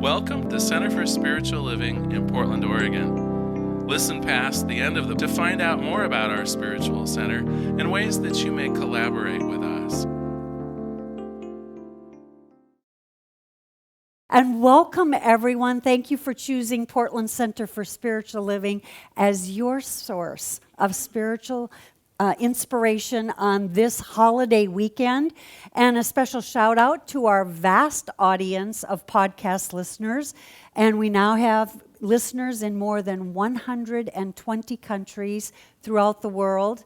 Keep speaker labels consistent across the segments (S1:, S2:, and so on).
S1: Welcome to Center for Spiritual Living in Portland, Oregon. Listen past the end of to find out more about our spiritual center and ways that you may collaborate with us.
S2: And welcome, everyone. Thank you for choosing Portland Center for Spiritual Living as your source of spiritual inspiration on this holiday weekend. And a special shout out to our vast audience of podcast listeners. And we now have listeners in more than 120 countries throughout the world.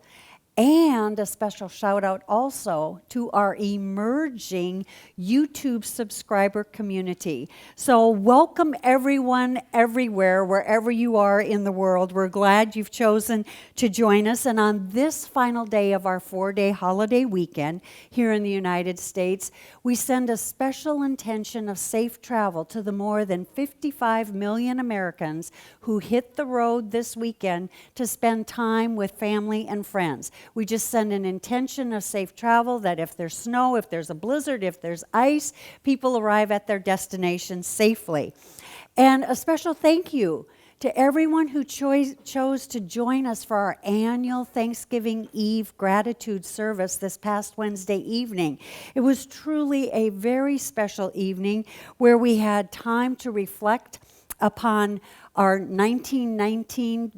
S2: And a special shout out also to our emerging YouTube subscriber community. So welcome everyone everywhere, wherever you are in the world. We're glad you've chosen to join us. And on this final day of our 4-day holiday weekend here in the United States, we send a special intention of safe travel to the more than 55 million Americans who hit the road this weekend to spend time with family and friends. We just send an intention of safe travel that if there's snow, if there's a blizzard, if there's ice, people arrive at their destination safely. And a special thank you to everyone who chose to join us for our annual Thanksgiving Eve gratitude service this past Wednesday evening. It was truly a very special evening where we had time to reflect upon our 2019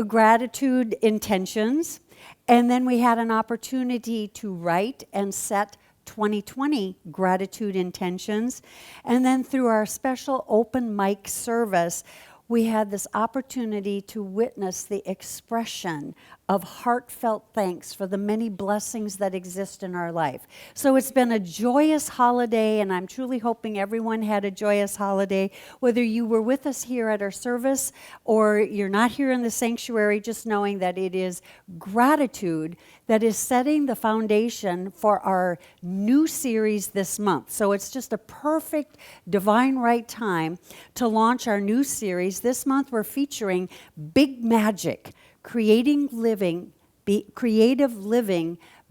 S2: gratitude intentions, and then we had an opportunity to write and set 2020 gratitude intentions, and then through our special open mic service, we had this opportunity to witness the expression of heartfelt thanks for the many blessings that exist in our life. So it's been a joyous holiday, and I'm truly hoping everyone had a joyous holiday. Whether you were with us here at our service or you're not here in the sanctuary, just knowing that it is gratitude that is setting the foundation for our new series this month. So it's just a perfect divine right time to launch our new series. This month we're featuring Big Magic, Creative Living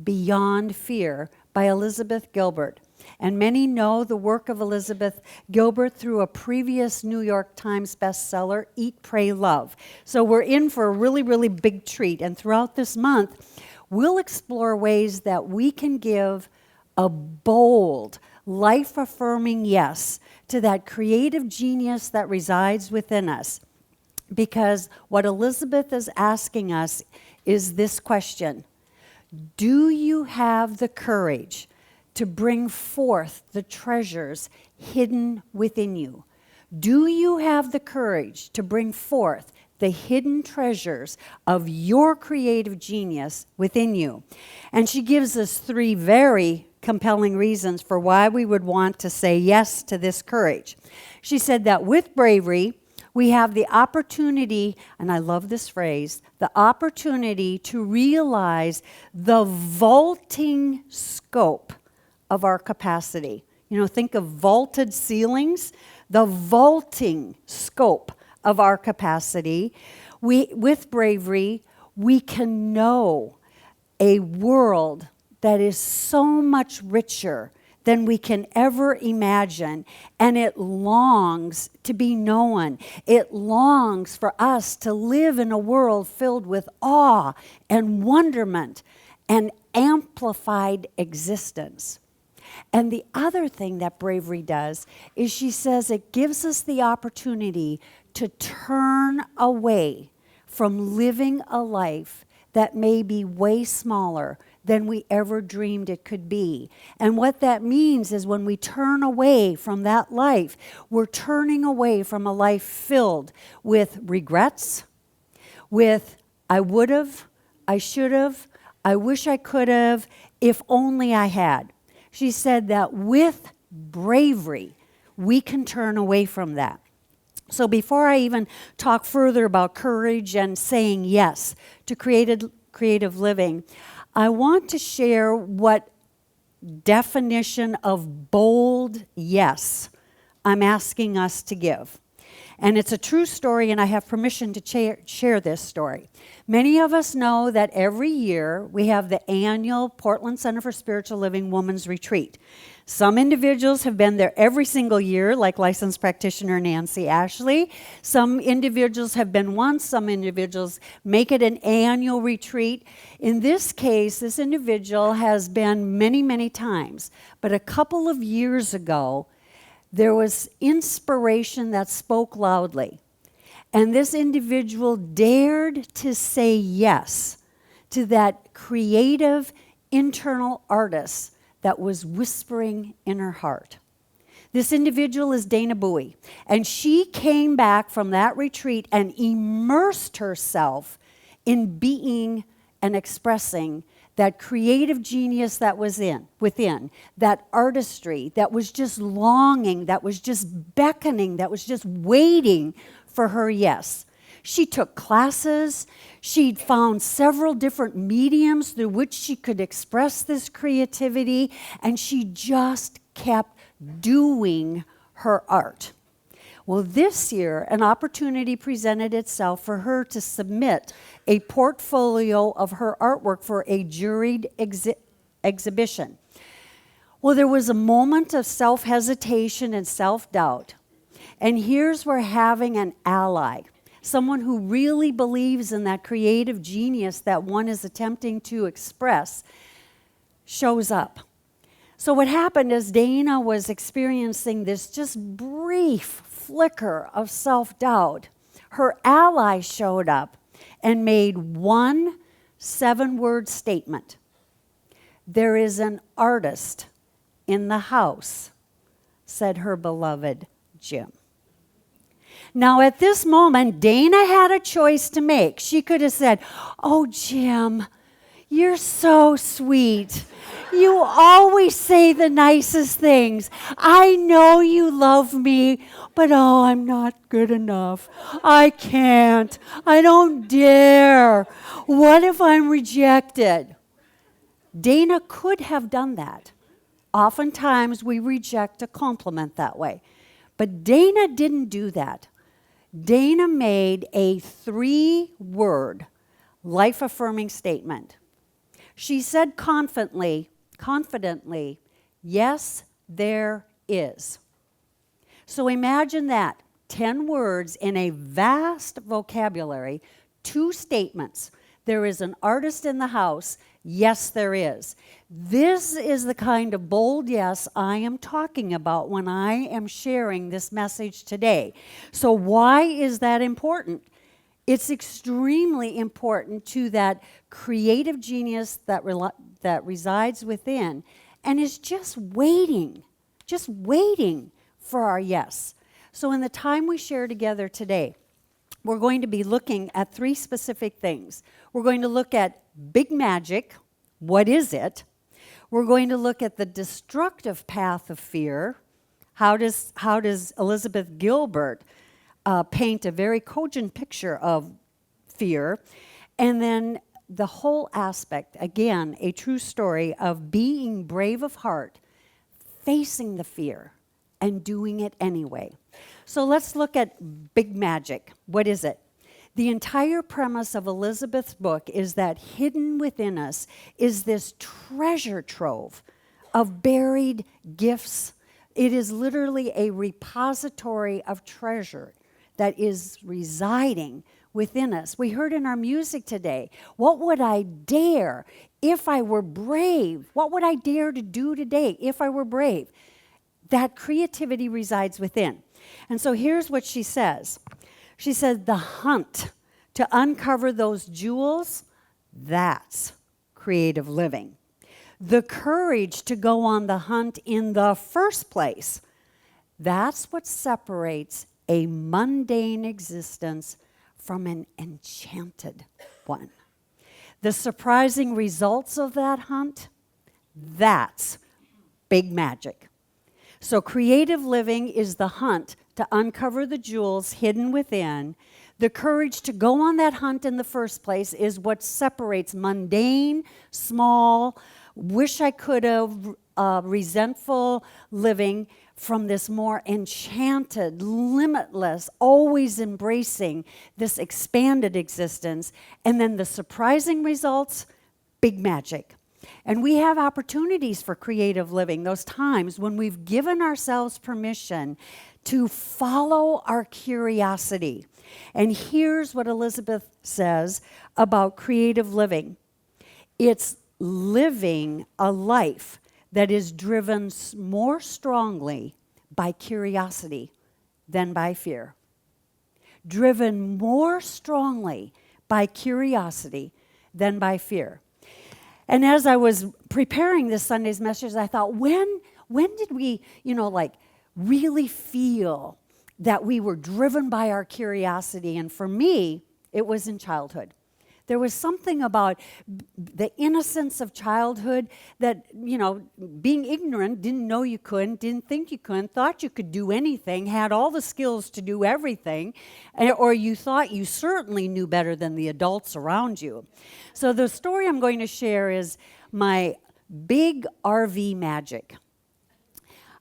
S2: Beyond Fear by Elizabeth Gilbert. And many know the work of Elizabeth Gilbert through a previous New York Times bestseller, Eat, Pray, Love. So we're in for a really, really big treat. And throughout this month, we'll explore ways that we can give a bold, life-affirming yes to that creative genius that resides within us. Because what Elizabeth is asking us is this question: do you have the courage to bring forth the treasures hidden within you? Do you have the courage to bring forth the hidden treasures of your creative genius within you? And she gives us 3 very compelling reasons for why we would want to say yes to this courage. She said that with bravery, we have the opportunity, and I love this phrase, the opportunity to realize the vaulting scope of our capacity. You know, think of vaulted ceilings, the vaulting scope of our capacity. With bravery, we can know a world that is so much richer than we can ever imagine, and it longs to be known. It longs for us to live in a world filled with awe and wonderment and amplified existence. And the other thing that bravery does is she says it gives us the opportunity to turn away from living a life that may be way smaller than we ever dreamed it could be. And what that means is when we turn away from that life, we're turning away from a life filled with regrets, with I would have, I should have, I wish I could have, if only I had. She said that with bravery, we can turn away from that. So before I even talk further about courage and saying yes to creative living, I want to share what definition of bold yes I'm asking us to give. And it's a true story, and I have permission to share this story. Many of us know that every year we have the annual Portland Center for Spiritual Living Women's Retreat. Some individuals have been there every single year, like licensed practitioner Nancy Ashley. Some individuals have been once. Some individuals make it an annual retreat. In this case, this individual has been many, many times. But a couple of years ago, there was inspiration that spoke loudly. And this individual dared to say yes to that creative internal artist that was whispering in her heart. This individual is Dana Bowie, and she came back from that retreat and immersed herself in being and expressing that creative genius that was within, that artistry that was just longing, that was just beckoning, that was just waiting for her yes. She took classes. She'd found several different mediums through which she could express this creativity, and she just kept doing her art. Well, this year, an opportunity presented itself for her to submit a portfolio of her artwork for a juried exhibition. Well, there was a moment of self-hesitation and self-doubt. And here's where having an ally, someone who really believes in that creative genius that one is attempting to express, shows up. So what happened is Dana was experiencing this just brief flicker of self-doubt. Her ally showed up and made one 7-word statement. "There is an artist in the house," said her beloved Jim. Now, at this moment, Dana had a choice to make. She could have said, "Oh, Jim, you're so sweet. You always say the nicest things. I know you love me, but oh, I'm not good enough. I can't. I don't dare. What if I'm rejected?" Dana could have done that. Oftentimes, we reject a compliment that way. But Dana didn't do that. Dana made a 3-word, life-affirming statement. She said confidently, "Yes, there is." So imagine that, 10 words in a vast vocabulary, 2 statements. There is an artist in the house. Yes, there is. This is the kind of bold yes I am talking about when I am sharing this message today. So why is that important? It's extremely important to that creative genius that resides within and is just waiting for our yes. So in the time we share together today, we're going to be looking at 3 specific things. We're going to look at big magic. What is it? We're going to look at the destructive path of fear. How does Elizabeth Gilbert paint a very cogent picture of fear? And then the whole aspect, again, a true story of being brave of heart, facing the fear, and doing it anyway. So let's look at big magic. What is it? The entire premise of Elizabeth's book is that hidden within us is this treasure trove of buried gifts. It is literally a repository of treasure that is residing within us. We heard in our music today, what would I dare if I were brave? What would I dare to do today if I were brave? That creativity resides within. And so here's what she says. She said, the hunt to uncover those jewels, that's creative living. The courage to go on the hunt in the first place, that's what separates a mundane existence from an enchanted one. The surprising results of that hunt, that's big magic. So creative living is the hunt to uncover the jewels hidden within. The courage to go on that hunt in the first place is what separates mundane, small, wish I could have, resentful living from this more enchanted, limitless, always embracing this expanded existence. And then the surprising results, big magic. And we have opportunities for creative living, those times when we've given ourselves permission to follow our curiosity. And here's what Elizabeth says about creative living. It's living a life that is driven more strongly by curiosity than by fear. Driven more strongly by curiosity than by fear. And as I was preparing this Sunday's message, I thought, when did we, really feel that we were driven by our curiosity? And for me, it was in childhood. There was something about the innocence of childhood that, being ignorant, didn't know you couldn't, didn't think you couldn't, thought you could do anything, had all the skills to do everything, or you thought you certainly knew better than the adults around you. So the story I'm going to share is my big RV magic.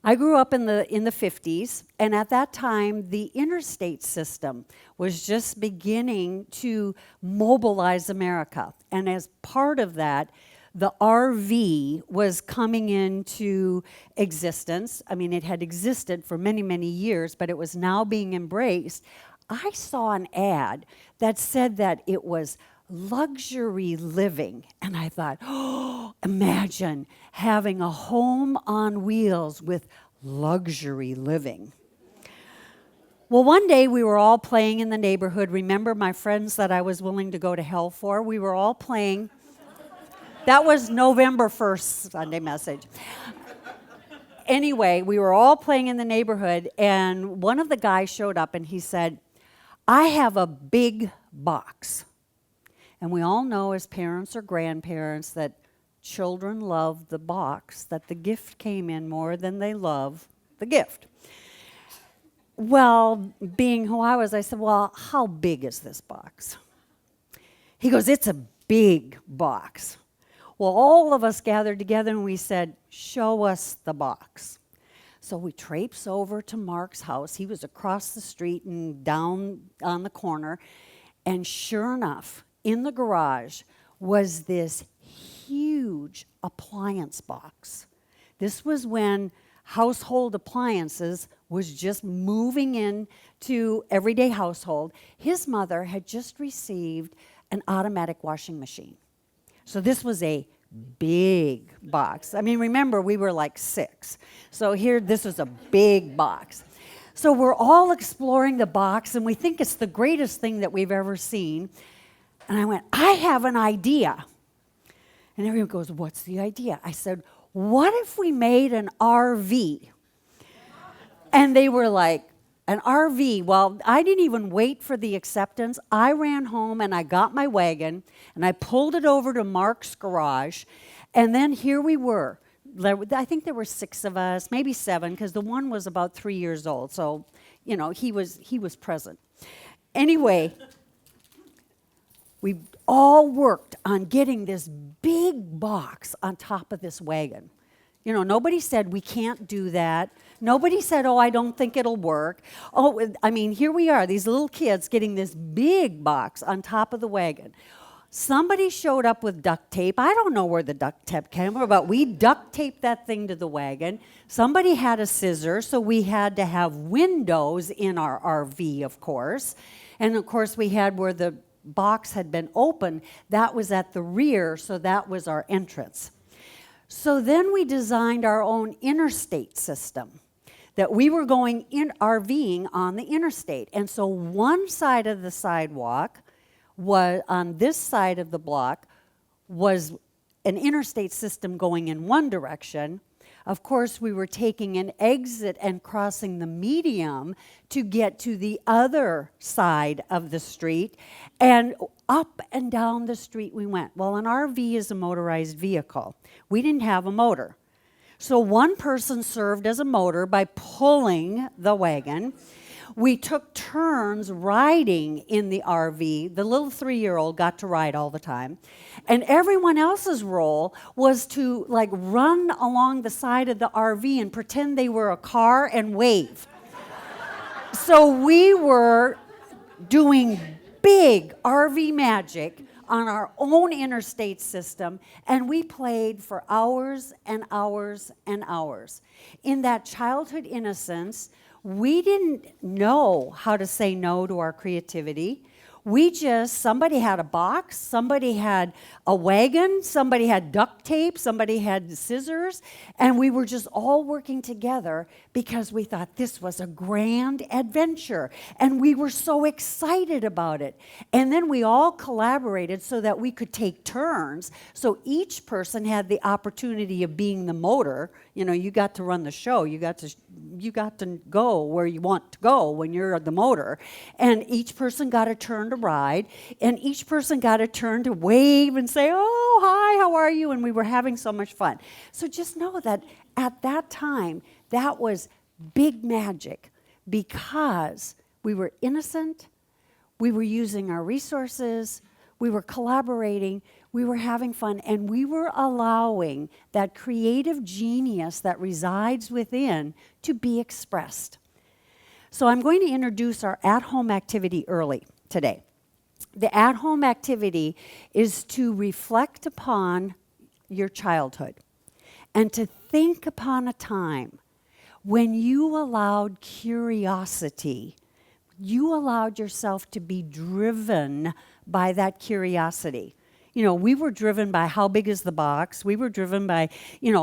S2: I grew up in the 50s, and at that time, the interstate system was just beginning to mobilize America. And as part of that, the RV was coming into existence. I mean, it had existed for many, many years, but it was now being embraced. I saw an ad that said that it was luxury living. And I thought, imagine having a home on wheels with luxury living. Well, one day we were all playing in the neighborhood. Remember my friends that I was willing to go to hell for? We were all playing. That was November 1st Sunday message. Anyway, we were all playing in the neighborhood, and one of the guys showed up and he said, I have a big box. And we all know as parents or grandparents that children love the box, that the gift came in more than they love the gift. Well, being who I was, I said, well, how big is this box? He goes, it's a big box. Well, all of us gathered together and we said, show us the box. So we traipsed over to Mark's house. He was across the street and down on the corner. And sure enough, in the garage was this huge appliance box. This was when household appliances was just moving into everyday household. His mother had just received an automatic washing machine. So this was a big box. I mean, remember, we were like 6. So here, this was a big box. So we're all exploring the box, and we think it's the greatest thing that we've ever seen. And I went, I have an idea. And everyone goes, what's the idea? I said, what if we made an RV? And they were like, an RV? Well, I didn't even wait for the acceptance. I ran home and I got my wagon and I pulled it over to Mark's garage. And then here we were. I think there were 6 of us, maybe 7, because the one was about 3 years old. So, he was present. Anyway, we all worked on getting this big box on top of this wagon. Nobody said, we can't do that. Nobody said, I don't think it'll work. Here we are, these little kids getting this big box on top of the wagon. Somebody showed up with duct tape. I don't know where the duct tape came from, but we duct taped that thing to the wagon. Somebody had a scissor, so we had to have windows in our RV, of course. And, of course, we had where the box had been open. That was at the rear, so that was our entrance. So then we designed our own interstate system, that we were going in RVing on the interstate. And so one side of the sidewalk was, on this side of the block, was an interstate system going in one direction. Of course, we were taking an exit and crossing the medium to get to the other side of the street. And up and down the street we went. Well, an RV is a motorized vehicle. We didn't have a motor. So one person served as a motor by pulling the wagon. We took turns riding in the RV. The little 3-year-old got to ride all the time. And everyone else's role was to like run along the side of the RV and pretend they were a car and wave. So we were doing big RV magic on our own interstate system, and we played for hours and hours and hours. In that childhood innocence, we didn't know how to say no to our creativity. Somebody had a box, somebody had a wagon, somebody had duct tape, somebody had scissors, and we were just all working together because we thought this was a grand adventure, and we were so excited about it. And then we all collaborated so that we could take turns, so each person had the opportunity of being the motor. You know, you got to run the show, you got to go where you want to go when you're the motor, and each person got a turn to ride, and each person got a turn to wave and say, "Oh, hi, how are you?" And we were having so much fun. So just know that at that time, that was big magic because we were innocent, we were using our resources, we were collaborating, we were having fun, and we were allowing that creative genius that resides within to be expressed. So I'm going to introduce our at-home activity early today. The at-home activity is to reflect upon your childhood and to think upon a time when you allowed curiosity, you allowed yourself to be driven by that curiosity. You know, we were driven by how big is the box. We were driven by,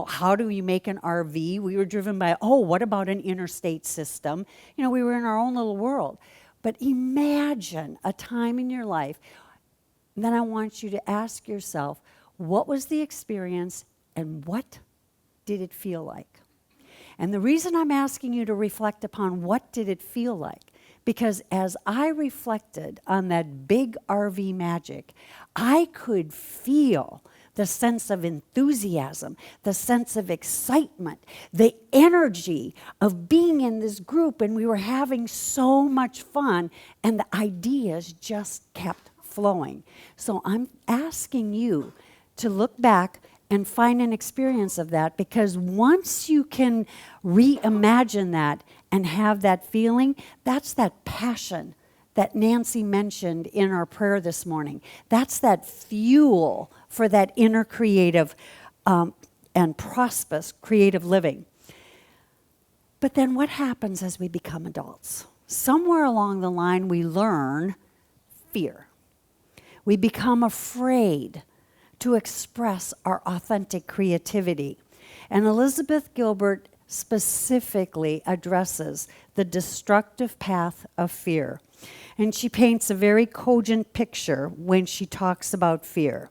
S2: how do we make an RV? We were driven by, what about an interstate system? We were in our own little world. But imagine a time in your life. Then I want you to ask yourself, what was the experience and what did it feel like? And the reason I'm asking you to reflect upon what did it feel like, because as I reflected on that big RV magic, I could feel the sense of enthusiasm, the sense of excitement, the energy of being in this group, and we were having so much fun, and the ideas just kept flowing. So I'm asking you to look back and find an experience of that, because once you can reimagine that and have that feeling, that's that passion that Nancy mentioned in our prayer this morning. That's that fuel for that inner creative and prosperous creative living. But then what happens as we become adults? Somewhere along the line we learn fear. We become afraid to express our authentic creativity. And Elizabeth Gilbert specifically addresses the destructive path of fear. And she paints a very cogent picture when she talks about fear.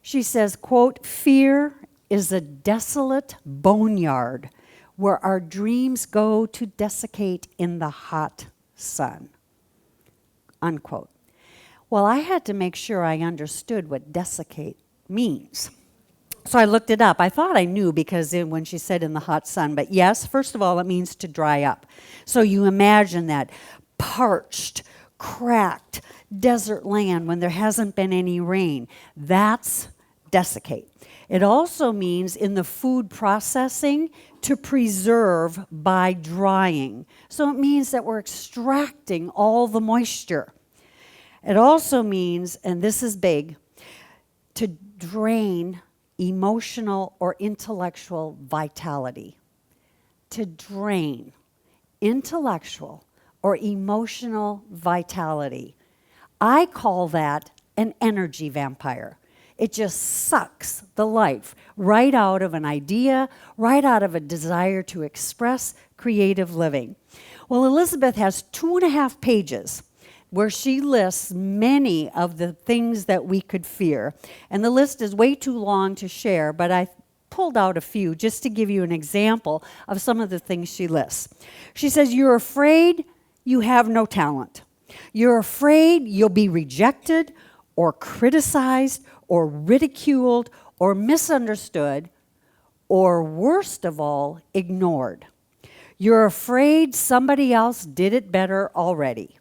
S2: She says, quote, "Fear is a desolate boneyard where our dreams go to desiccate in the hot sun," unquote. Well, I had to make sure I understood what desiccate means. So I looked it up. I thought I knew because when she said in the hot sun, but yes, first of all, it means to dry up. So you imagine that parched, cracked desert land when there hasn't been any rain. That's desiccate. It also means in the food processing to preserve by drying. So it means that we're extracting all the moisture. It also means, and this is big, to drain emotional or intellectual vitality. To drain intellectual or emotional vitality. I call that an energy vampire. It just sucks the life right out of an idea, right out of a desire to express creative living. Well, Elizabeth has 2.5 pages where she lists many of the things that we could fear. And the list is way too long to share, but I pulled out a few just to give you an example of some of the things she lists. She says, you're afraid you have no talent. You're afraid you'll be rejected or criticized or ridiculed or misunderstood or, worst of all, ignored. You're afraid somebody else did it better already.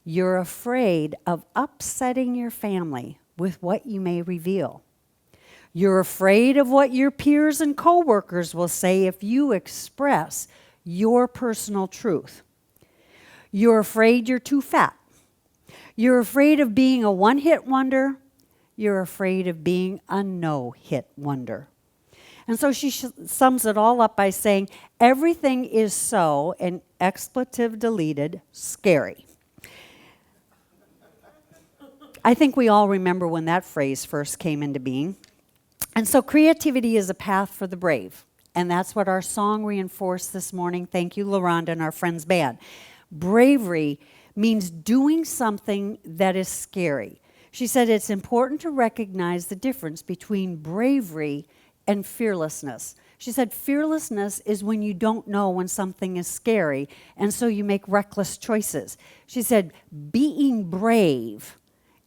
S2: You're afraid of upsetting your family with what you may reveal. You're afraid of what your peers and coworkers will say if you express your personal truth. You're afraid you're too fat. You're afraid of being a one-hit wonder. You're afraid of being a no-hit wonder. And so she sums it all up by saying, everything is so, and expletive deleted, scary. I think we all remember when that phrase first came into being. And so creativity is a path for the brave. And that's what our song reinforced this morning. Thank you, LaRonda and our friends band. Bravery means doing something that is scary. She said it's important to recognize the difference between bravery and fearlessness. She said fearlessness is when you don't know when something is scary, and so you make reckless choices. She said being brave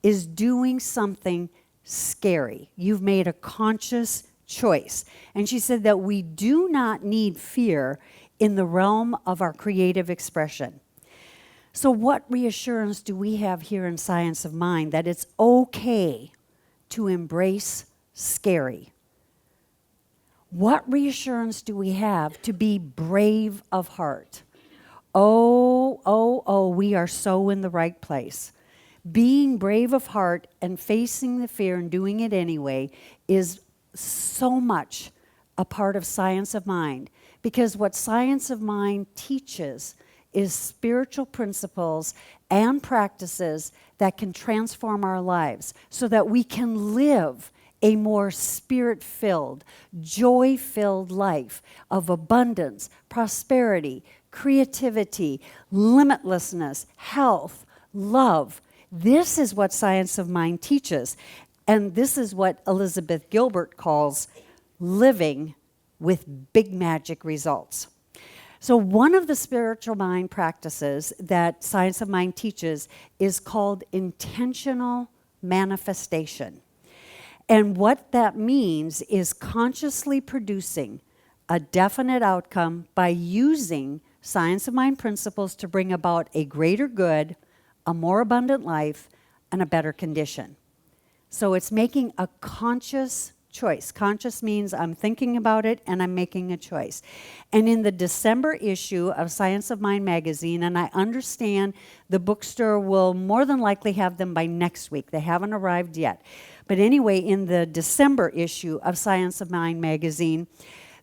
S2: is doing something scary. You've made a conscious choice. And she said that we do not need fear in the realm of our creative expression. So what reassurance do we have here in Science of Mind that it's okay to embrace scary? What reassurance do we have to be brave of heart? Oh, we are so in the right place. Being brave of heart and facing the fear and doing it anyway is so much a part of Science of Mind, because what Science of Mind teaches is spiritual principles and practices that can transform our lives so that we can live a more spirit-filled, joy-filled life of abundance, prosperity, creativity, limitlessness, health, love. This is what Science of Mind teaches, and this is what Elizabeth Gilbert calls living with big magic results. So one of the spiritual mind practices that Science of Mind teaches is called intentional manifestation. And what that means is consciously producing a definite outcome by using Science of Mind principles to bring about a greater good, a more abundant life, and a better condition. So it's making a conscious choice. Conscious means I'm thinking about it and I'm making a choice. And in the December issue of Science of Mind magazine, and I understand the bookstore will more than likely have them by next week. They haven't arrived yet. But anyway, in the December issue of Science of Mind magazine,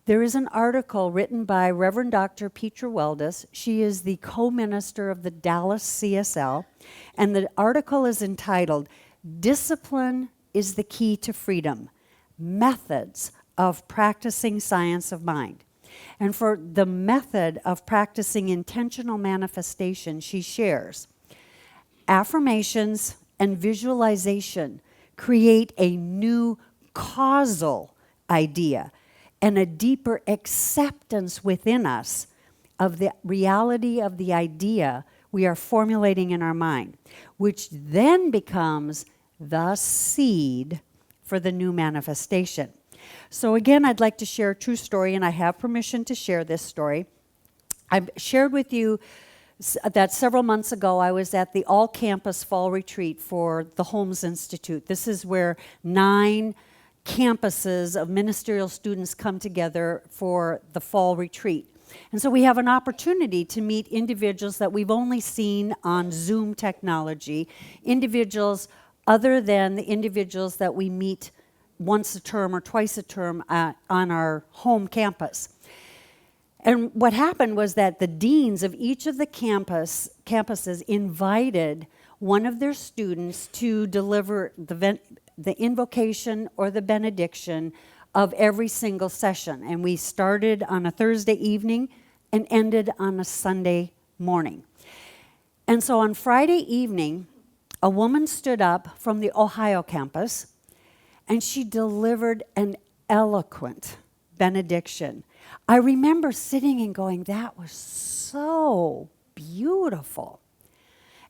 S2: there is an article written by Reverend Dr. Petra Weldis. She is the co-minister of the Dallas CSL, and the article is entitled, "Discipline is the Key to Freedom: Methods of Practicing Science of Mind." And for the method of practicing intentional manifestation, she shares, affirmations and visualization create a new causal idea and a deeper acceptance within us of the reality of the idea we are formulating in our mind, which then becomes the seed for the new manifestation. So again, I'd like to share a true story, and I have permission to share this story. I've shared with you that several months ago I was at the all-campus fall retreat for the Holmes Institute. This is where 9 campuses of ministerial students come together for the fall retreat. And so we have an opportunity to meet individuals that we've only seen on Zoom technology, individuals other than the individuals that we meet once a term or twice a term on our home campus. And what happened was that the deans of each of the campuses invited one of their students to deliver the invocation or the benediction of every single session. And we started on a Thursday evening and ended on a Sunday morning. And so on Friday evening, a woman stood up from the Ohio campus, and she delivered an eloquent benediction. I remember sitting and going, that was so beautiful.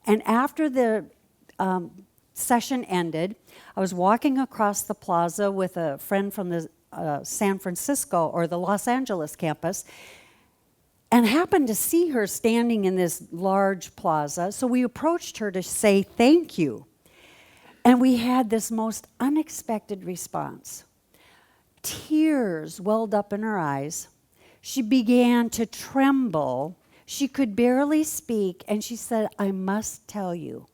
S2: And after the session ended, I was walking across the plaza with a friend from the San Francisco or the Los Angeles campus, and happened to see her standing in this large plaza. So we approached her to say thank you. And we had this most unexpected response. Tears welled up in her eyes. She began to tremble. She could barely speak, and she said, I must tell you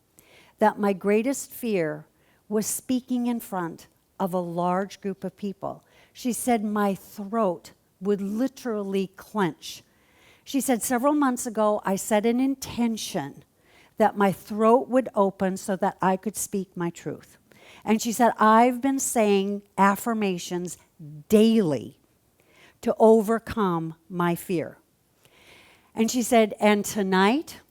S2: that my greatest fear was speaking in front of a large group of people. She said my throat would literally clench. She said, several months ago, I set an intention that my throat would open so that I could speak my truth. And she said, I've been saying affirmations daily to overcome my fear. And she said, and tonight,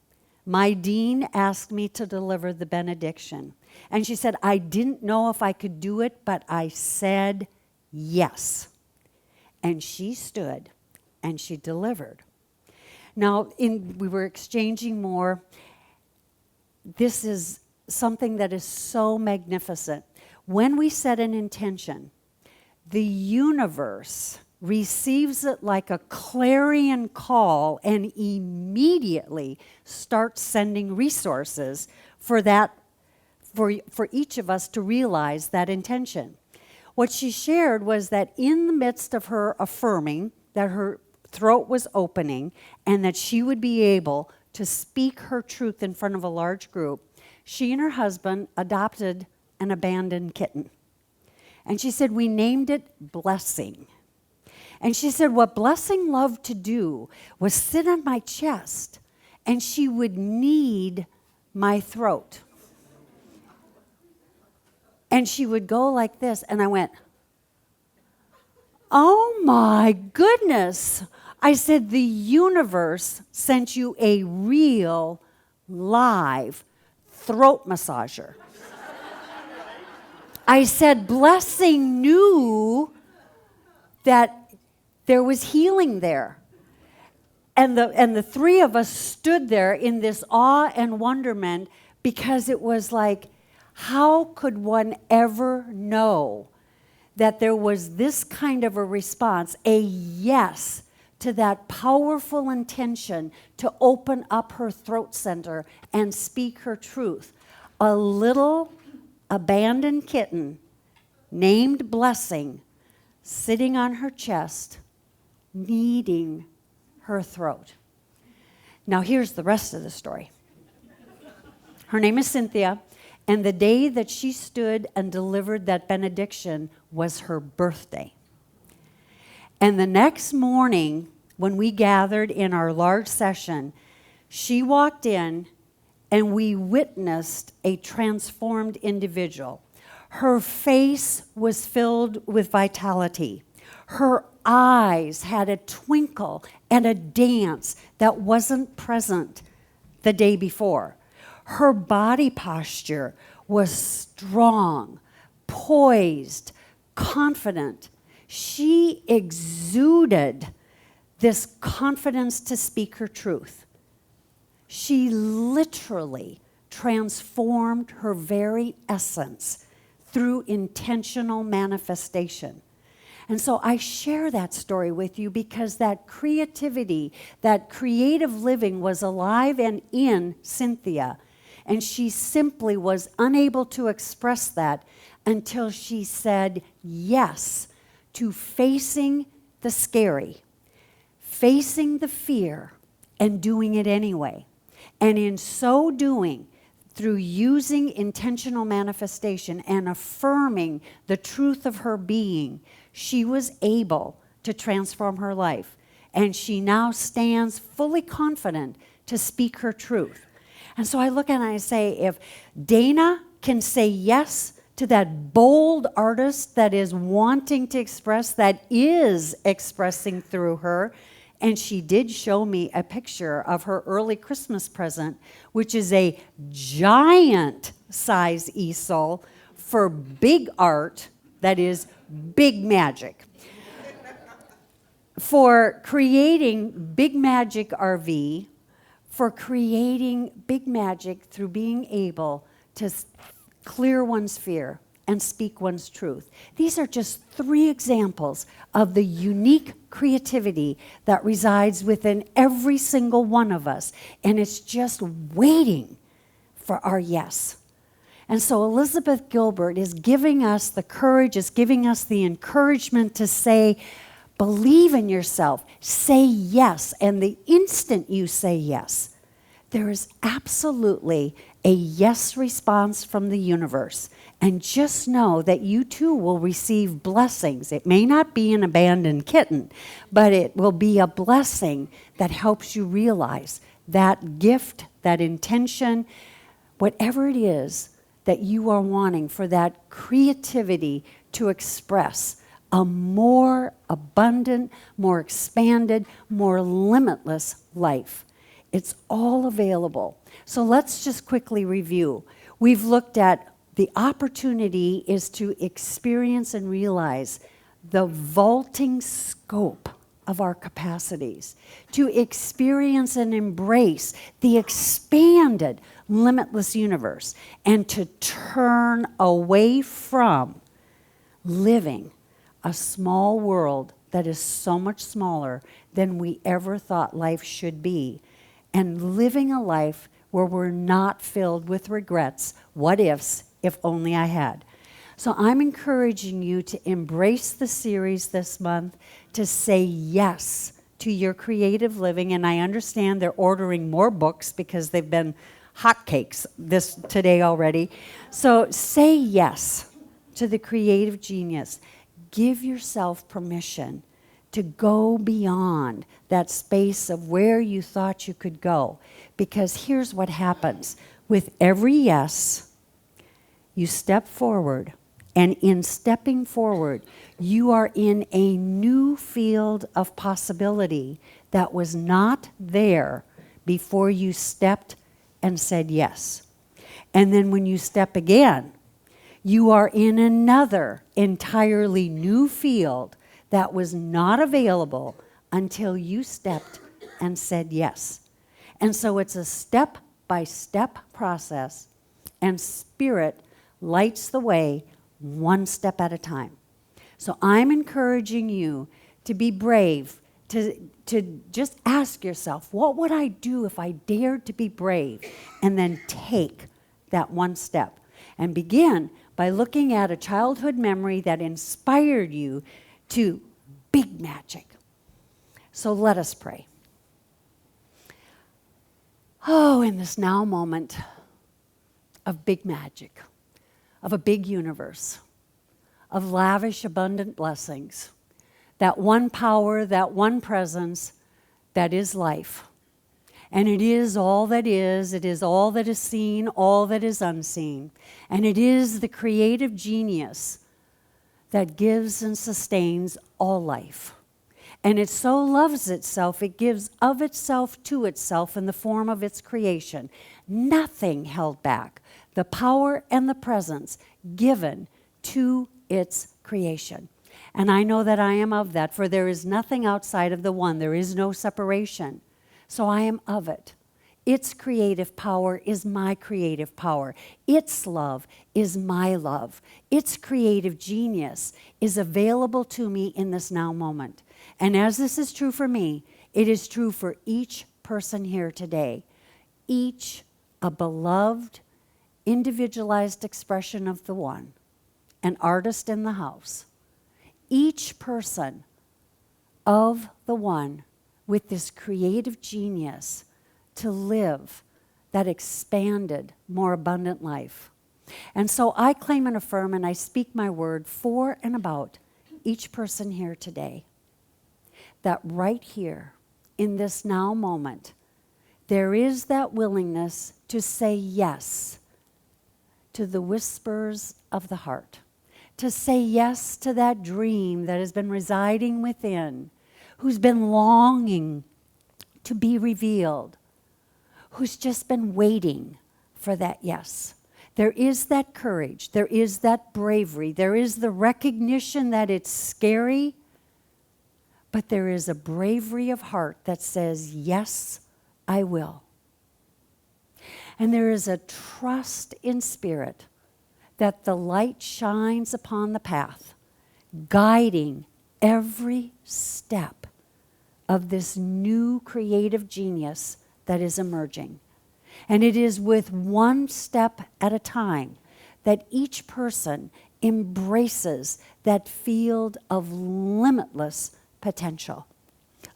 S2: my dean asked me to deliver the benediction. And she said, I didn't know if I could do it, but I said yes. And she stood and she delivered. Now, we were exchanging more. This is something that is so magnificent. When we set an intention, the universe receives it like a clarion call and immediately starts sending resources for each of us to realize that intention. What she shared was that in the midst of her affirming that her throat was opening and that she would be able to speak her truth in front of a large group, she and her husband adopted an abandoned kitten. And she said, we named it Blessing. And she said, what Blessing loved to do was sit on my chest, and she would knead my throat. And she would go like this, and I went, oh my goodness. I said, the universe sent you a real, live throat massager. I said, Blessing knew that there was healing there. And the three of us stood there in this awe and wonderment because it was like, how could one ever know that there was this kind of a response, a yes to that powerful intention to open up her throat center and speak her truth. A little abandoned kitten named Blessing sitting on her chest, kneading her throat. Now here's the rest of the story. Her name is Cynthia, and the day that she stood and delivered that benediction was her birthday. And the next morning, when we gathered in our large session, she walked in and we witnessed a transformed individual. Her face was filled with vitality. Her eyes had a twinkle and a dance that wasn't present the day before. Her body posture was strong, poised, confident. She exuded this confidence to speak her truth. She literally transformed her very essence through intentional manifestation. And so I share that story with you because that creativity, that creative living was alive and in Cynthia. And she simply was unable to express that until she said yes to facing the scary, facing the fear, and doing it anyway. And in so doing, through using intentional manifestation and affirming the truth of her being, she was able to transform her life. And she now stands fully confident to speak her truth. And so I look at it and I say, if Dana can say yes to that bold artist that is wanting to express, that is expressing through her, and she did show me a picture of her early Christmas present, which is a giant size easel for big art, that is big magic. For creating Big Magic RV, for creating big magic through being able to clear one's fear and speak one's truth. These are just 3 examples of the unique creativity that resides within every single one of us, and it's just waiting for our yes. And so Elizabeth Gilbert is giving us the courage, is giving us the encouragement to say, believe in yourself, say yes, and the instant you say yes, there is absolutely a yes response from the universe. And just know that you too will receive blessings. It may not be an abandoned kitten, but it will be a blessing that helps you realize that gift, that intention, whatever it is that you are wanting for that creativity to express a more abundant, more expanded, more limitless life. It's all available. So let's just quickly review. We've looked at the opportunity is to experience and realize the vaulting scope of our capacities, to experience and embrace the expanded, limitless universe, and to turn away from living a small world that is so much smaller than we ever thought life should be, and living a life where we're not filled with regrets, what ifs, if only I had. So I'm encouraging you to embrace the series this month, to say yes to your creative living. And I understand they're ordering more books because they've been hotcakes today already. So say yes to the creative genius. Give yourself permission to go beyond that space of where you thought you could go. Because here's what happens. With every yes, you step forward, and in stepping forward, you are in a new field of possibility that was not there before you stepped and said yes. And then when you step again, you are in another entirely new field that was not available until you stepped and said yes. And so it's a step-by-step process, and Spirit lights the way one step at a time. So I'm encouraging you to be brave, to just ask yourself, what would I do if I dared to be brave? And then take that one step. And begin by looking at a childhood memory that inspired you to big magic. So let us pray. Oh, in this now moment of big magic, of a big universe, of lavish, abundant blessings, that one power, that one presence, that is life. And it is all that is, it is all that is seen, all that is unseen. And it is the creative genius that gives and sustains all life. And it so loves itself, it gives of itself to itself in the form of its creation. Nothing held back. The power and the presence given to its creation. And I know that I am of that, for there is nothing outside of the one. There is no separation. So I am of it. Its creative power is my creative power. Its love is my love. Its creative genius is available to me in this now moment. And as this is true for me, it is true for each person here today. Each a beloved, individualized expression of the one, an artist in the house. Each person of the one with this creative genius to live that expanded, more abundant life. And so I claim and affirm, and I speak my word for and about each person here today, that right here, in this now moment, there is that willingness to say yes to the whispers of the heart, to say yes to that dream that has been residing within, who's been longing to be revealed, who's just been waiting for that yes. There is that courage, there is that bravery, there is the recognition that it's scary, but there is a bravery of heart that says, yes, I will. And there is a trust in spirit that the light shines upon the path, guiding every step of this new creative genius that is emerging. And it is with one step at a time that each person embraces that field of limitless potential,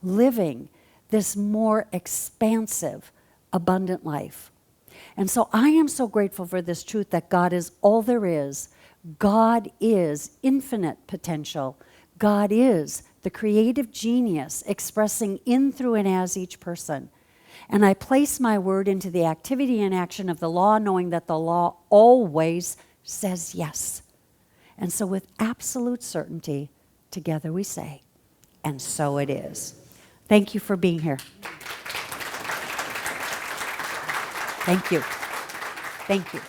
S2: living this more expansive, abundant life. And so I am so grateful for this truth that God is all there is. God is infinite potential. God is the creative genius expressing in, through, and as each person. And I place my word into the activity and action of the law, knowing that the law always says yes. And so with absolute certainty, together we say, and so it is. Thank you for being here. Thank you. Thank you.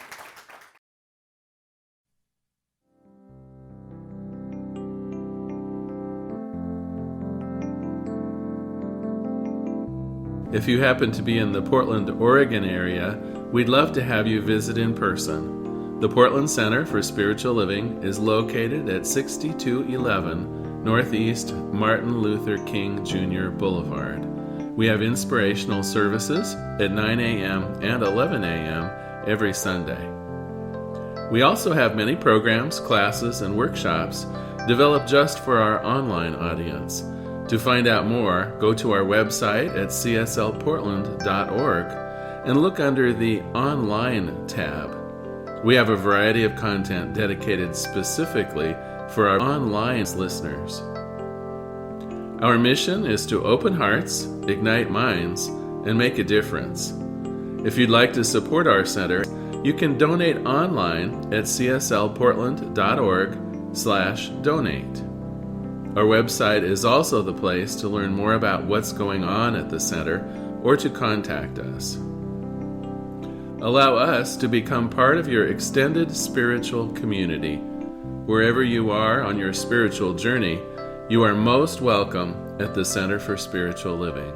S1: If you happen to be in the Portland, Oregon area, we'd love to have you visit in person. The Portland Center for Spiritual Living is located at 6211 Northeast Martin Luther King Jr. Boulevard. We have inspirational services at 9 a.m. and 11 a.m. every Sunday. We also have many programs, classes, and workshops developed just for our online audience. To find out more, go to our website at cslportland.org and look under the Online tab. We have a variety of content dedicated specifically for our online listeners. Our mission is to open hearts, ignite minds, and make a difference. If you'd like to support our center, you can donate online at cslportland.org/donate. Our website is also the place to learn more about what's going on at the center or to contact us. Allow us to become part of your extended spiritual community. Wherever you are on your spiritual journey, you are most welcome at the Center for Spiritual Living.